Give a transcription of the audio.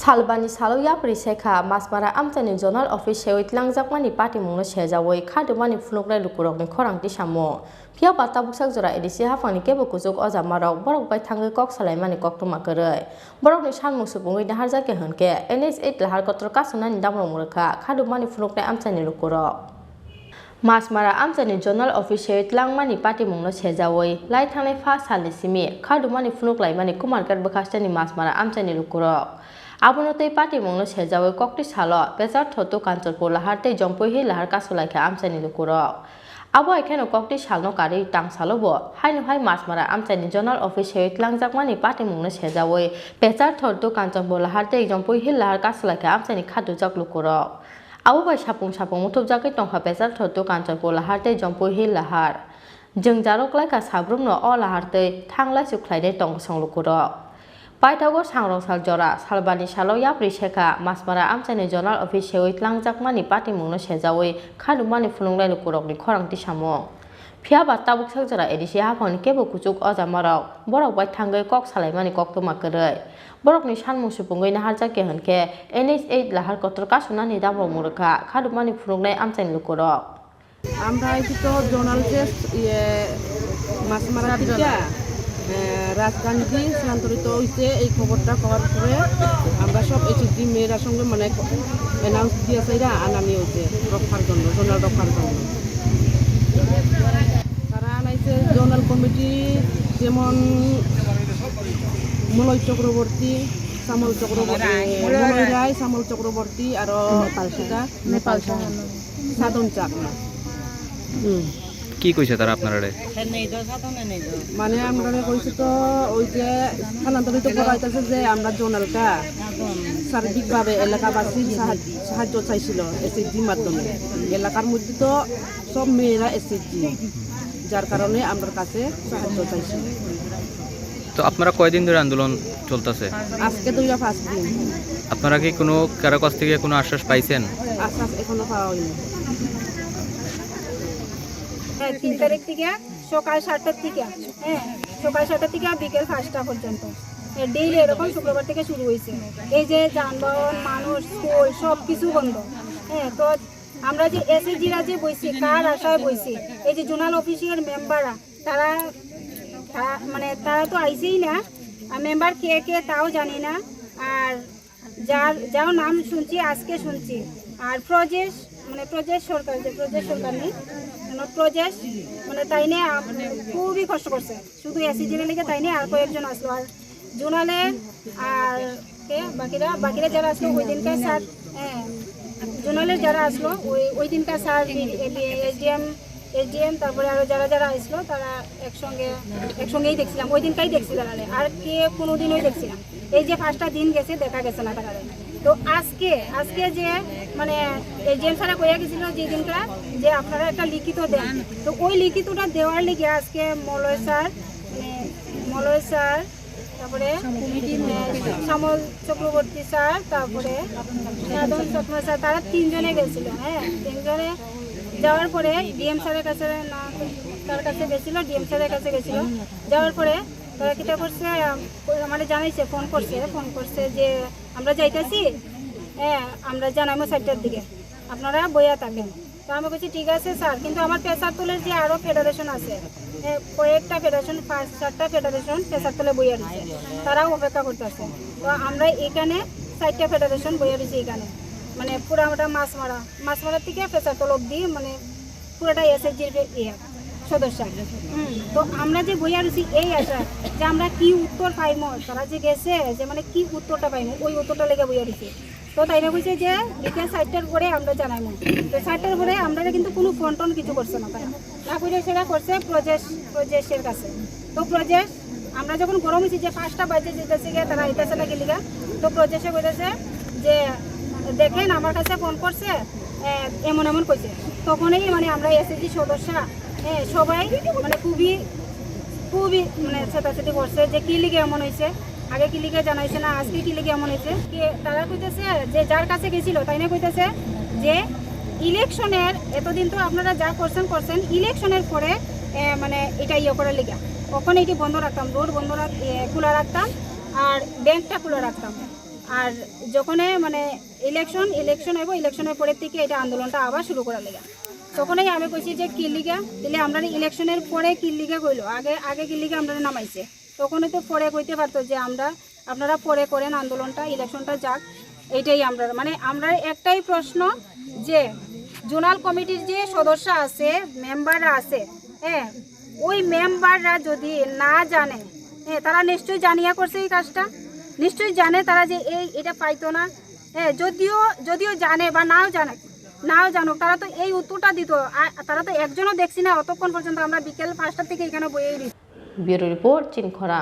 Salbani salo ya priseka masmara amtani zonal office sewit langjakmani party mungno sejawoi khadumani phunukrai lukurok ni khorangti samo phia bata buksak jora edisi hafangni kebo kujuk oja marok borok bai thangai kok salaimani kok tuma koroi borok ni sanmung supungoi naharja ke honke NH8 lahar kotor kasuna ni damrong murkha khadumani phunukrai amtani lukurok Masmara amtani zonal office sewit langmani party mungno sejawoi lai thangnai fa salni simi khadumani phunuklaimani kumarkat bakastani masmara amtani lukurok Abonotei party mungno sejawoi kokti salo pesar thoto kancharpur lahar tei jompoi lahar kasulaikha amchani lukurok abo ekheno kokti salno kari tang salobo haino hai masmara amchani zonal office sewit langjakmani party mungno sejawoi pesar thoto kancharpur lahar tei jompoi lahar kasulaikha amchani khadujak lukurok abo bai sapung muthupjakai tongkha pesar thoto kancharpur lahar tei jompoi lahar jengjarok laika sabrumno o lahar tei thanglai sukhlainai tongkha lukurok Paitago sangrong saljora salbani salo yapri seka masmara amchani zonal office sewit langjakmani party mungno sejawoi khadumani phununglai lukurokni khorangti samo phiaba tabuk sagjara edisi hafangni kebo kujuk oja marok borok bai thangai kok salaimani kok tuma koroi borokni sanmung supungoi naharja ke honke NH8 lahar kotor kasunani damrok murkha khadumani phununglai amchani lukurok আমরা তো zonal test মাসমারা টিকা রাজধানীতে স্থানান্তরিত হয়েছে এই খবরটা পাওয়ার পরে আমরা সব এইচএসডি মেয়েরা সঙ্গে মানে অ্যানাউন্স দিয়েছে এরা আনানি হয়েছে রক্ষার জন্য জোনাল রক্ষার জন্য তারা আনাইছে জোনাল কমিটি যেমন মলয় চক্রবর্তী শ্যামল চক্রবর্তী মলয় রায় শ্যামল চক্রবর্তী আর নেপাল সাধন চাকমা কি কইছে তারা আপনারা মানে আমরা কইছি তো ওই যে স্থানান্তরিত করাইতেছে যে আমরা জোনালটা সার্বিকভাবে এলাকাবাসীর সাহায্য চাইছিল এসএসজির মাধ্যমে এলাকার মধ্যে তো সব মেয়েরা এসএসজি যার কারণে আমার কাছে সাহায্য চাইছিল তো আপনারা কয়দিন ধরে আন্দোলন চলতেছে আজকে 2-5 দিন আপনারা কি কোনো কারো কাছ থেকে কোনো আশ্বাস পাইছেন আশ্বাস এখনো পাওয়া হয়নি 3 তারিখ থেকে সকাল 7টার থেকে সকাল 7টা থেকে বিকেল 5টা পর্যন্ত ডেইলি এরকম শুক্রবার থেকে শুরু হয়েছে এই যে যানবাহন মানুষ স্কুল সব কিছু বন্ধ তো আমরা যে এসএসজিরা যে বইছি কার আশায় বইছি এই যে জোনাল অফিসের মেম্বাররা তারা তারা তো আইছেই না মেম্বার কে তাও জানি না আর যার নাম শুনছি আজকে শুনছি আর প্রজেশ সরকার যে প্রজেশ সরকার নেই প্রজেশ তাই নিয়ে খুবই কষ্ট করছে শুধু এসএসজির লেগে তাই নিয়ে আর কয়েকজন আসলো আর জোনালে আর কে বাকিরা যারা আসলো ওই দিনকার স্যার জোনালের যারা আসলো ওই দিনকার স্যার এসডিএম তারপরে আরও যারা আসলো তারা একসঙ্গেই দেখছিলাম ওই দিনটাই দেখছিলাম আর কে কোনোদিনই দেখছিলাম এই যে 5টা দিন গেছে দেখা গেছে না তারা তো আজকে যে এসডিএম স্যারা কইয়া গেছিল যে দিনটা যে আপনারা একটা লিখিত দেন তো ওই লিখিতটা দেওয়ার লিগে আজকে মলয় স্যার তারপরে শ্যামল চক্রবর্তী স্যার তারপরে সাধন চক্রবর্তী স্যার তারা 3জনে গেছিল 3জনে যাওয়ার পরে ডিএম স্যারের কাছে তার কাছে গেছিলো ডিএম স্যারের কাছে গেছিলো যাওয়ার পরে তারা কিটা করছে আমাদের জানাইছে ফোন করছে যে আমরা যাইতেছি আমরা জানাইমো 7টার দিকে আপনারা বইয়া থাকেন তো আমি বলছি ঠিক আছে স্যার কিন্তু আমার পেশার তোলের যে আরও ফেডারেশন আছে কয়েকটা ফেডারেশন 5-4টা ফেডারেশন পেশার তোলে বইয়া দিচ্ছে তারাও অপেক্ষা করতেছে তো আমরা এখানে 4টা ফেডারেশন বইয়া দিচ্ছি এখানে পুরাটা মাছমারা থেকে পেশার তোল অব্দি পুরোটা এসএসজির সদস্য তো আমরা যে বইয়া রয়েছি এই আশা যে আমরা কি উত্তর পাইমো তারা যে গেছে যে কি উত্তরটা পাইমো ওই উত্তরটা লেগে বইয়া রয়েছি তো তাই না কইছে যে বিকেল 4টার পরে আমরা জানাইমো তো 4টার পরে আমরা কিন্তু কোনো ফোন টোন কিছু করছে না তারা না করে সেটা করছে প্রজেশের কাছে তো প্রজেশ আমরা যখন গরম হয়েছি যে 5টা বাজে যেতেছে গিয়ে তারা আইতেছে না গেলিগা তো প্রজেশে কইতেছে যে দেখেন আমার কাছে ফোন করছে এমন কইছে তখনই আমরা এসএসজি সদস্য সবাই খুবই চেতাচেতি করছে যে কি লিগে এমন হয়েছে আগে কি লিগে জানাইছে না আজকে কি লিগে এমন হয়েছে তারা কইতেছে যে যার কাছে গেছিল তাই না কইতেছে যে ইলেকশনের এতদিন তো আপনারা যা করছেন ইলেকশনের পরে এটা করার লিগা ওখানে এটি বন্ধ রাখতাম রোড খোলা রাখতাম আর ব্যাংকটা খোলা রাখতাম আর যখনই মানে ইলেকশন হইব ইলেকশনের পরের থেকে এটা আন্দোলনটা আবার শুরু করা লেগে তখনই আমি কইছি যে কিল্লিগা তাহলে আমরা ইলেকশনের পরে কিল্লিগা কইলো আগে কিল্লিগা আমরা নামাইছে তখনই তো পরে কইতে পারতো যে আপনারা পরে করেন আন্দোলনটা ইলেকশনটা যাক এইটাই আমরা একটাই প্রশ্ন যে জোনাল কমিটির যে সদস্য আছে মেম্বাররা আছে হ্যাঁ ওই মেম্বাররা যদি না জানে হ্যাঁ তারা নিশ্চয়ই জানিয়া করছে এই কাজটা নিশ্চয়ই জানে তারা যে এটা পাইতো না হ্যাঁ যদিও জানে বা নাও জানুক তারা তো এই উত্তরটা দিত তারা তো একজনও দেখছি না অতক্ষণ পর্যন্ত আমরা বিকেল 5টা থেকে এখানে বইয়েই ব্যুরো রিপোর্ট চিনখরা।